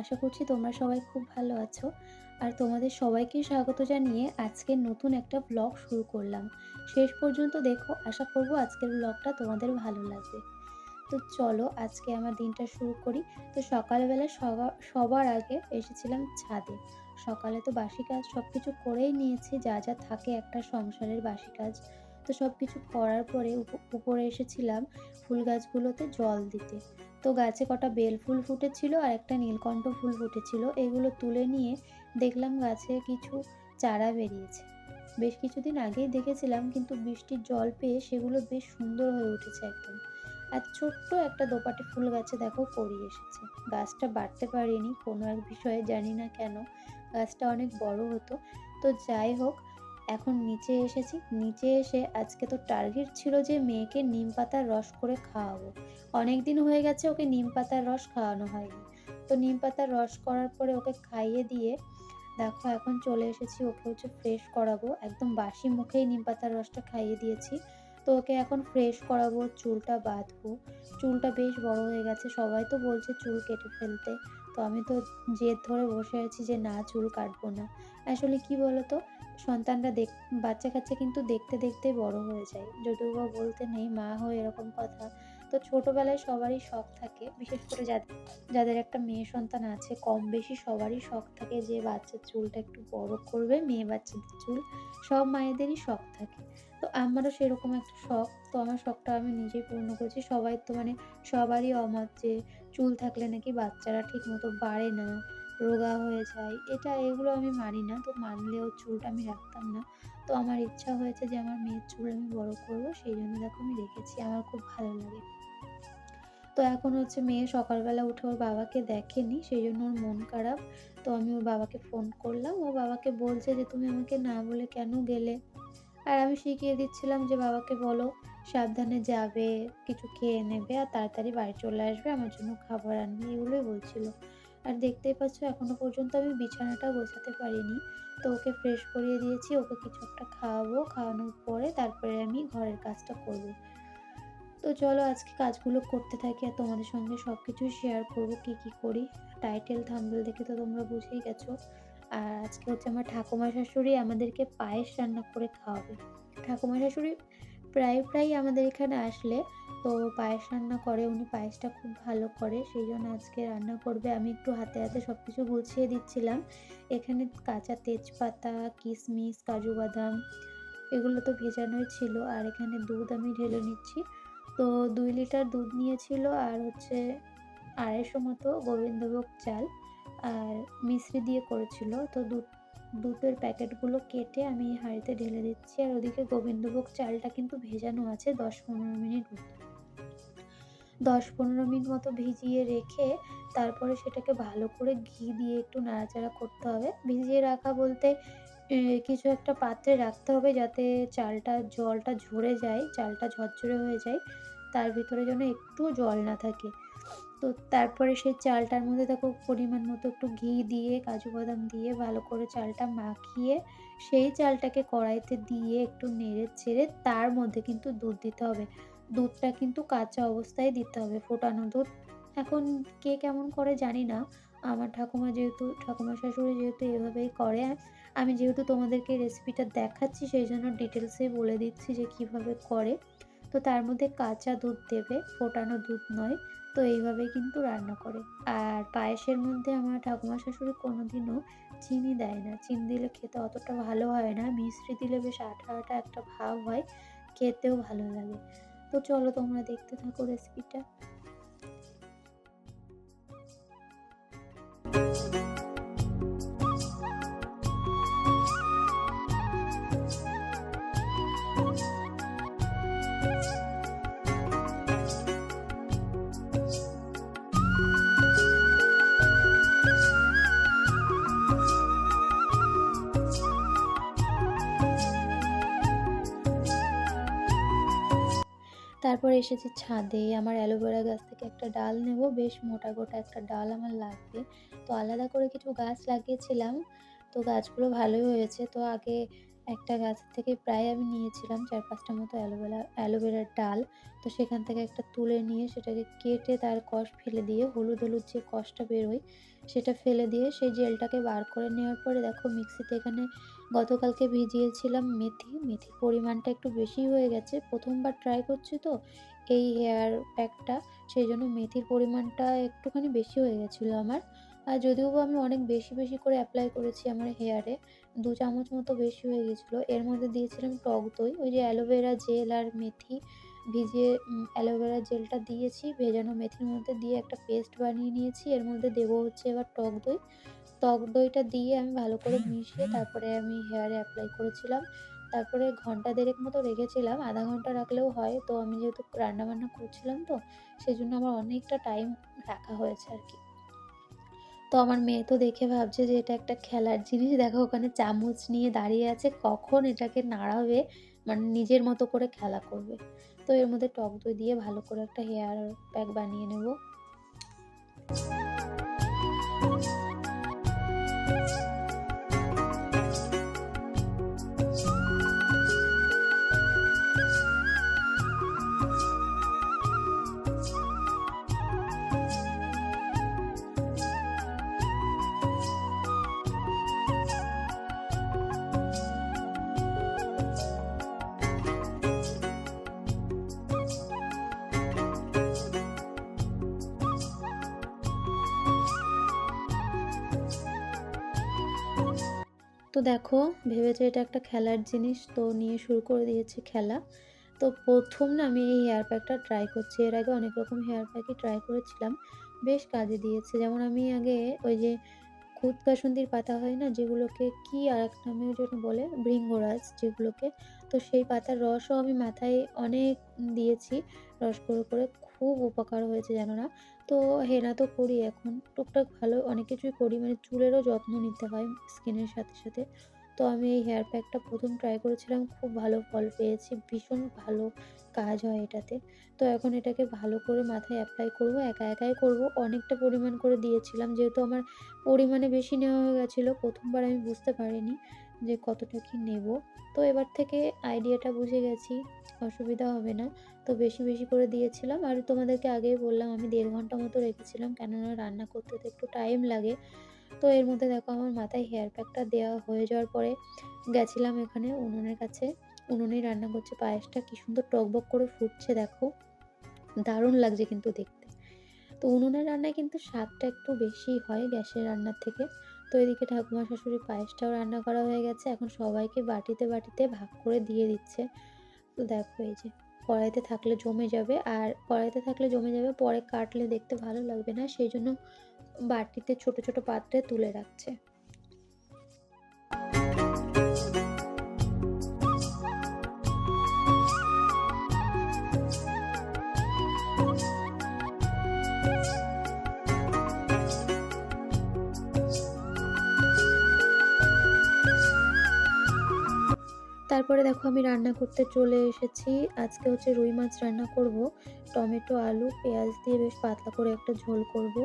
আশা করছি তোমরা সবাই খুব ভালো আছো। আর তোমাদের সবাইকে স্বাগত জানিয়ে আজকের নতুন একটা ব্লগ শুরু করলাম। শেষ পর্যন্ত দেখো, আশা করব আজকের ব্লগটা তোমাদের ভালো লাগবে। তো চলো আজকে আমার দিনটা শুরু করি। তো সকালবেলা সবার আগে এসেছিলাম ছাদে। সকালে তো বাসি কাজ সবকিছু করেই নিয়েছি, যা যা থাকে একটা সংসারের বাসি কাজ। তো সবকিছু করার পরে উপরে এসেছিলাম ফুল গাছগুলোতে জল দিতে। তো গাছে কটা বেল ফুল ফুটেছিল আর একটা নীলকণ্ঠ ফুল ফুটেছিল, এগুলো তুলে নিয়ে দেখলাম গাছে কিছু চারা বেরিয়েছে। বেশ কিছুদিন আগেই দেখেছিলাম, কিন্তু বৃষ্টির জল পেয়ে সেগুলো বেশ সুন্দর হয়ে উঠেছে একদম। আর ছোট্ট একটা দোপাটি ফুল গাছে দেখো কড়ি এসেছে। গাছটা বাড়তে পারিনি কোনো এক বিষয়ে, জানি না কেন। গাছটা অনেক বড় হতো। তো যাই হোক, এখন নিচে এসেছি। নিচে এসে আজকে তো টার্গেট ছিল যে মেয়েকে নিম পাতার রস করে খাওয়াবো। অনেক দিন হয়ে গেছে ওকে নিম পাতার রস খাওয়ানো হয়নি। তো নিম পাতার রস করার পরে ওকে খাইয়ে দিয়ে দেখো এখন চলে এসেছি ওকে হচ্ছে ফ্রেশ করাবো। একদম বাসি মুখেই নিম পাতার রসটা খাইয়ে দিয়েছি। তো ওকে এখন ফ্রেশ করাবো, চুলটা বাঁধবো। চুলটা বেশ বড় হয়ে গেছে, সবাই তো বলছে চুল কেটে ফেলতে। তো আমি তো জেদ ধরে বসে আছি যে না, চুল কাটবো না। আসলে কি বলতো, সন্তানরা বাচ্চা কাচ্চা কিন্তু দেখতে দেখতে বড় হয়ে যায়, যদিও বা বলতে নেই মা হয়ে এরকম কথা। তো ছোটবেলায় সবারই শখ থাকে, বিশেষ করে যাদের যাদের একটা মেয়ে সন্তান আছে, কম বেশি সবারই শখ থাকে যে বাচ্চার চুলটা একটু বড় করবে, মেয়ে বাচ্চাদের চুল। সব মায়েদেরই শখ থাকে। তো আমারও সেরকম একটা শখ। তো আমার শখটা আমি নিজেই পূর্ণ করেছি। সবাই তো সবারই অমত যে চুল থাকলে নাকি বাচ্চারা ঠিক মতো বাড়ে না, রোগা হয়ে যায়। এগুলো আমি মানি না। তো মানলেও চুলটা আমি রাখতাম না। তো আমার ইচ্ছা হয়েছে যে আমার মেয়ের চুল আমি বড় করবো। সেইজন্য দেখো আমি রেখেছি। আমার খুব ভালো লাগে। তো এখন হচ্ছে মেয়ে সকালবেলা উঠে ওর বাবাকে দেখেনি, সেইজন্য ওর মন খারাপ। তো আমি ওর বাবাকে ফোন করলাম। ও বাবাকে বলছে যে, "তুমি আমাকে না বলে কেন গেলে?" আর আমি শিখিয়ে দিচ্ছিলাম যে, "বাবাকে বলো সাবধানে যাবে, কিছু খেয়ে নেবে আর তাড়াতাড়ি বাড়ি চলে আসবে, আমার জন্য খাবার আনবে।" এগুলোই বলছিল। আর দেখতেই পাচ্ছ এখনো পর্যন্ত আমি বিছানাটা গোছাতে পারিনি। তো ওকে ফ্রেশ করিয়ে দিয়েছি। ওকে কিছু একটা খাওয়াবো। খাওয়ানোর পরে তারপরে আমি ঘরের কাজটা করব। তো চলো আজকে কাজগুলো করতে থাকি আর তোমাদের সঙ্গে সবকিছুই শেয়ার করব, কি কি করি। টাইটেল থাম্বনেল দেখে তো তোমরা বুঝেই গেছো। আর আজকে হচ্ছে আমার ঠাকুমা শাশুড়ি আমাদেরকে পায়েস রান্না করে খাওয়াবে। ঠাকুমা শাশুড়ি প্রায় আমাদের এখানে আসলে তো পায়েস রান্না করে। উনি পায়েসটা খুব ভালো করে, সেই জন্য আজকে রান্না করবে। আমি একটু হাতে হাতে সবকিছু গুছিয়ে দিচ্ছিলাম। এখানে কাঁচা তেজপাতা, কিশমিশ, কাজু বাদাম এগুলো তো ভেজানোই ছিল। আর এখানে দুধ আমি ঢেলে নিচ্ছি। তো ২ লিটার দুধ নিয়েছিল আর হচ্ছে ২৫০ মতো গোবিন্দভোগ চাল আর মিশ্রি দিয়ে করেছিল। তো দুধের প্যাকেটগুলো কেটে আমি হাঁড়িতে ঢেলে দিচ্ছি। আর ওদিকে গোবিন্দভোগ চালটা কিন্তু ভেজানো আছে ১০-১৫ মিনিট মতো। ১০-১৫ মিনিট মতো ভিজিয়ে রেখে তারপরে সেটাকে ভালো করে ঘি দিয়ে একটু নাড়াচাড়া করতে হবে। ভিজিয়ে রাখা বলতে কিছু একটা পাত্রে রাখতে হবে যাতে জলটা ঝরে যায়, চালটা ঝরঝরে হয়ে যায়। তার ভিতরে যেন একটুও জল না থাকে। তো তারপরে সেই চালটার মধ্যে দেখো পরিমাণ মতো একটু ঘি দিয়ে, কাজু বাদাম দিয়ে ভালো করে চালটা মাখিয়ে সেই চালটাকে কড়াইতে দিয়ে একটু নেড়ে চেড়ে তার মধ্যে কিন্তু দুধ দিতে হবে। দুধটা কিন্তু কাঁচা অবস্থায় দিতে হবে, ফোটানো দুধ। এখন কে কেমন করে জানি না। আমার ঠাকুমা শাশুড়ি যেহেতু এভাবেই করে, আমি যেহেতু তোমাদেরকে রেসিপিটা দেখাচ্ছি সেইজন্য ডিটেইলসে বলে দিচ্ছি যে কিভাবে করে। তো তার মধ্যে কাঁচা দুধ দেবে, ফোটানো দুধ নয়। তো এইভাবেই কিন্তু রান্না করে। আর পায়েসের মধ্যে আমার ঠাকুমা শাশুড়ি কোনোদিনও চিনি দেয় না। চিনি দিলে খেতে অতটা ভালো হয় না। মিশ্রি দিলে বেশ আঠা, আঠা একটা ভাব হয়। খেতেও ভালো লাগে। তো চলো তোমরা দেখতে থাকো রেসিপিটা। তারপর এসেছি ছাদে। আমার অ্যালোভেরা গাছ থেকে একটা ডাল নেব। বেশ মোটা একটা ডাল আমার লাগবে। তো আলাদা করে কিছু গাছ লাগিয়েছিলাম। তো গাছগুলো ভালোই হয়েছে। তো আগে একটা গাছ থেকে প্রায় আমি নিয়েছিলাম ৪-৫টা মতো অ্যালোভেরার ডাল। তো সেখান থেকে একটা তুলে নিয়ে সেটাকে কেটে তার কষ ফেলে দিয়ে হলুদ, হলুদ যে কষটা বেরোয় সেটা ফেলে দিয়ে সেই জেলটাকে বার করে নেওয়ার পরে দেখো মিক্সিতে এখানে গতকালকে ভিজিয়েছিলাম মেথি। মেথির পরিমাণটা একটু বেশিই হয়ে গেছে। ১ম বার ট্রাই করছি তো এই হেয়ার প্যাকটা, সেইজন্য মেথির পরিমাণটা একটুখানি বেশি হয়ে গেছিলো আমার। আর যদিও বা আমি অনেক বেশি, বেশি করে এপ্লাই করেছি আমার হেয়ারে, ২ চামচ মতো বেশি হয়ে গেছিলো। এর মধ্যে দিয়েছিলাম টক দই। ওই যে অ্যালোভেরা জেল আর মেথি ভিজিয়ে অ্যালোভেরা জেলটা দিয়েছি, ভেজানো মেথির মধ্যে দিয়ে একটা পেস্ট বানিয়ে নিয়েছি। এর মধ্যে দেবো হচ্ছে এবার টক দই। টক দইটা দিয়ে আমি ভালো করে মিশিয়ে তারপরে আমি হেয়ারে এপ্লাই করেছিলাম। তারপরে ঘন্টা ১.৫ মতো রেখেছিলাম। ০.৫ ঘন্টা রাখলেও হয়। তো আমি যেহেতু রান্নাবান্না করছিলাম তো সেজন্য আমার অনেকটা টাইম রাখা হয়েছে আরকি। তো আমার মেয়ে তো দেখে ভাবছে যে এটা একটা খেলার জিনিস। দেখো ওখানে চামচ নিয়ে দাঁড়িয়ে আছে, কখন এটাকে নাড়াবে, মানে নিজের মতো করে খেলা করবে। তো এর মধ্যে টক দই দিয়ে ভালো করে একটা হেয়ার প্যাক বানিয়ে নেব। তো দেখো ভেবেছে এটা একটা খেলার জিনিস, তো নিয়ে শুরু করে দিয়েছে খেলা। তো ১ম না আমি এই হেয়ার প্যাকটা ট্রাই করছি। এর আগে অনেক রকম হেয়ার প্যাকই ট্রাই করেছিলাম। বেশ কাজে দিয়েছে। যেমন আমি আগে ওই যে খুদ-কাসুন্দির পাতা হয় না? যেগুলোকে কি আরেক নামেও যেন বলে? ভৃঙ্গরাজ যেগুলোকে। তো সেই পাতার রসও আমি মাথায় অনেক দিয়েছি। রস করে খুব উপকার হয়েছে জানো না? তো হেনা তো করি এখন। টুকটাক ভালো অনেক কিছুই করি। মানে চুলেরও যত্ন নিতে হয় স্কিনের সাথে। তো আমি এই হেয়ার প্যাকটা ১ম ট্রাই করেছিলাম। খুব ভালো ফল পেয়েছি। ভীষণ ভালো কাজ হয় এটাতে। তো এখন এটাকে ভালো করে মাথায় এপ্লাই করব। একাই করব। অনেকটা পরিমাণ করে দিয়েছিলাম। যেহেতু আমার পরিমাণে বেশি নেওয়া হয়ে গেছিলো। ১ম বার আমি বুঝতে পারিনি যে কতটা কি নেব। তো এবার থেকে আইডিয়াটা বুঝে গেছি। অসুবিধা হবে না। তো বেশি, বেশি করে দিয়েছিলাম। আর তোমাদেরকে আগেই বললাম আমি ১.৫ ঘন্টা মতো রেখেছিলাম। কেননা রান্না করতে তো একটু টাইম লাগে। তো এর মধ্যে দেখো আমার মাথায় হেয়ার প্যাকটা দেওয়া হয়ে যাওয়ার পরে গেছিলাম এখানে উনুনের কাছে। উনুনেই রান্না করছে পায়েসটা। কি সুন্দর টগবগ করে ফুটছে দেখো। দারুণ লাগছে কিন্তু দেখতে। তো উনুনের রান্নায় কিন্তু স্বাদটা একটু বেশিই হয় গ্যাসের রান্নার থেকে। তো এদিকে ঠাকুমা শাশুড়ির পায়েসটাও রান্না করা হয়ে গেছে। এখন সবাইকে বাটিতে ভাগ করে দিয়ে দিচ্ছে। তো দেখো এই যে কড়াইতে থাকলে জমে যাবে, আর কড়াইতে থাকলে জমে যাবে, পরে কাটলে দেখতে ভালো লাগবে না। সেইজন্য বাটিতে ছোট, ছোট পাত্রে তুলে রাখছে। তারপরে দেখো আমি রান্না করতে চলে এসেছি। আজকে হচ্ছে রুই মাছ রান্না করব। টমেটো, আলু, পেঁয়াজ দিয়ে বেশ পাতলা করে একটা ঝোল করব।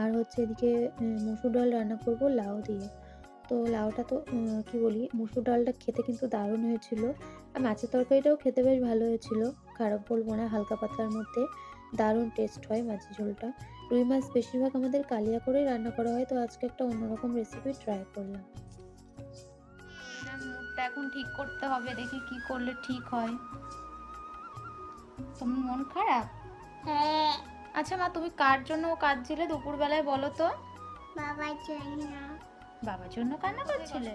আর হচ্ছে এদিকে মসুর ডাল রান্না করব লাউ দিয়ে। তো লাউটা তো কি বলি, মসুর ডালটা খেতে কিন্তু দারুণ হয়েছিল। আর মাছের তরকারিটাও খেতে বেশ ভালো হয়েছিল। খারাপ বলব না, হালকা পাতলার মধ্যে দারুণ টেস্ট হয় মাছের ঝোলটা। রুই মাছ বেশিরভাগ আমাদের কালিয়া করেই রান্না করা হয়। তো আজকে একটা অন্যরকম রেসিপি ট্রাই করলাম। এনার মুডটা এখন ঠিক করতে হবে, দেখি কি করলে ঠিক হয়। তোমার মন খারাপ? হ্যাঁ, আচ্ছা মা, তুমি কার জন্য কাঁদছিলে দুপুরবেলায় বলো তো? বাবার জন্য। বাবার জন্য কান্না করছিলে?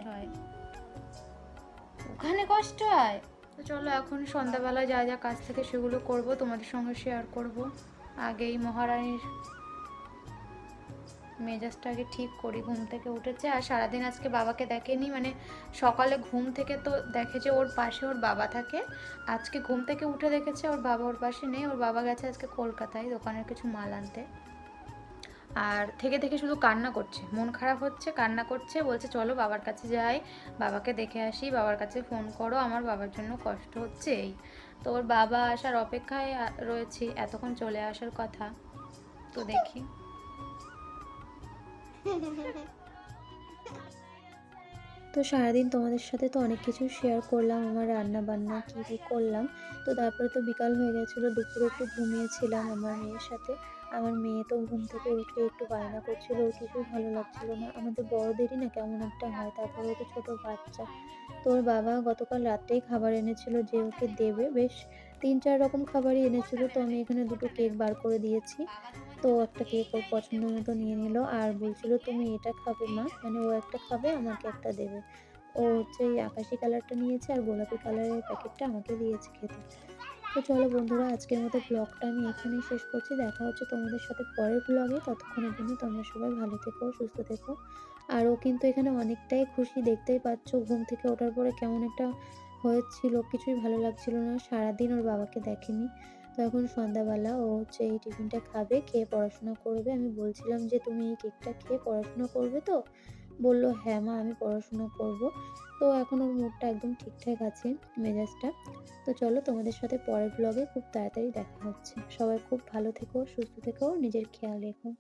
ওখানে কষ্ট হয়? তো চলো এখন সন্ধ্যাবেলা যা যা কাজ থেকে সেগুলো করব, তোমাদের সঙ্গে শেয়ার করব। আগেই মহারানীর মেজাজটা আগে ঠিক করি। ঘুম থেকে উঠেছে আর সারাদিন আজকে বাবাকে দেখেনি, মানে সকালে ঘুম থেকে তো দেখেছে ওর পাশে ওর বাবা থাকে, আজকে ঘুম থেকে উঠে দেখেছে ওর বাবা ওর পাশে নেই। ওর বাবা গেছে আজকে কলকাতায় দোকানের কিছু মাল আনতে। আর থেকে শুধু কান্না করছে, মন খারাপ হচ্ছে, কান্না করছে, বলছে চলো বাবার কাছে যাই, বাবাকে দেখে আসি, বাবার কাছে ফোন করো, আমার বাবার জন্য কষ্ট হচ্ছে এই। তো ওর বাবা আসার অপেক্ষায় রয়েছি, এতক্ষণ চলে আসার কথা। তো দেখি। তো সারাদিন তোমাদের সাথে তো অনেক কিছু শেয়ার করলাম, আমার রান্না-বান্না কী, কী করলাম। তো তারপরে তো বিকাল হয়ে গেছিলো, দুপুরে একটু ঘুমিয়েছিলাম আমার মেয়ের সাথে। আমার মেয়ে তো ঘুম থেকে উঠে একটু বায়না করছিল, ওর কিছুই ভালো লাগছিল না। আমাদের বড়দেরই না কেমন একটা হয়, তারপরে ও তো ছোট বাচ্চা। তো ওর বাবা গতকাল রাত্রেই খাবার এনেছিল যে ওকে দেবে। বেশ ৩-৪ রকম খাবারই এনেছিল। তো আমি এখানে ২ টো কেক বার করে দিয়েছি। তো একটা কেক ওর পছন্দ মতো নিয়ে নিল আর বলছিল, "তুমি এটা খাবে মা?" মানে ও একটা খাবে, আমাকে একটা দেবে। ও হচ্ছে এই আকাশি কালারটা নিয়েছে আর গোলাপি কালারের প্যাকেটটা আমাকে দিয়েছে খেতে। তো চলো বন্ধুরা, আজকের মতো ব্লগটা আমি এখানেই শেষ করছি। দেখা হচ্ছে তোমাদের সাথে পরের ব্লগে। ততক্ষণের জন্য তোমরা সবাই ভালো থেকো, সুস্থ থেকো। আর ও কিন্তু এখানে অনেকটাই খুশি, দেখতেই পাচ্ছ ঘুম থেকে ওঠার পরে কেমন একটা হয়েছিল, কিছুই ভালো লাগছিল না। সারাদিন ওর বাবাকে দেখেনি। তো এখন সন্ধ্যাবেলা ও হচ্ছে এই টিফিনটা খাবে, খেয়ে পড়াশোনা করবে। আমি বলছিলাম যে, "তুমি এই কেকটা খেয়ে পড়াশোনা করবে তো?" বলল, "হ্যাঁ মা, আমি পড়াশোনা করব।" তো এখন ওর মুডটা একদম ঠিকঠাক আছে, মেজাজটা। তো চলো তোমাদের সাথে পরের ব্লগে খুব তাড়াতাড়ি দেখা হচ্ছে। সবাই খুব ভালো থেকো, সুস্থ থেকো, নিজের খেয়াল রেখো।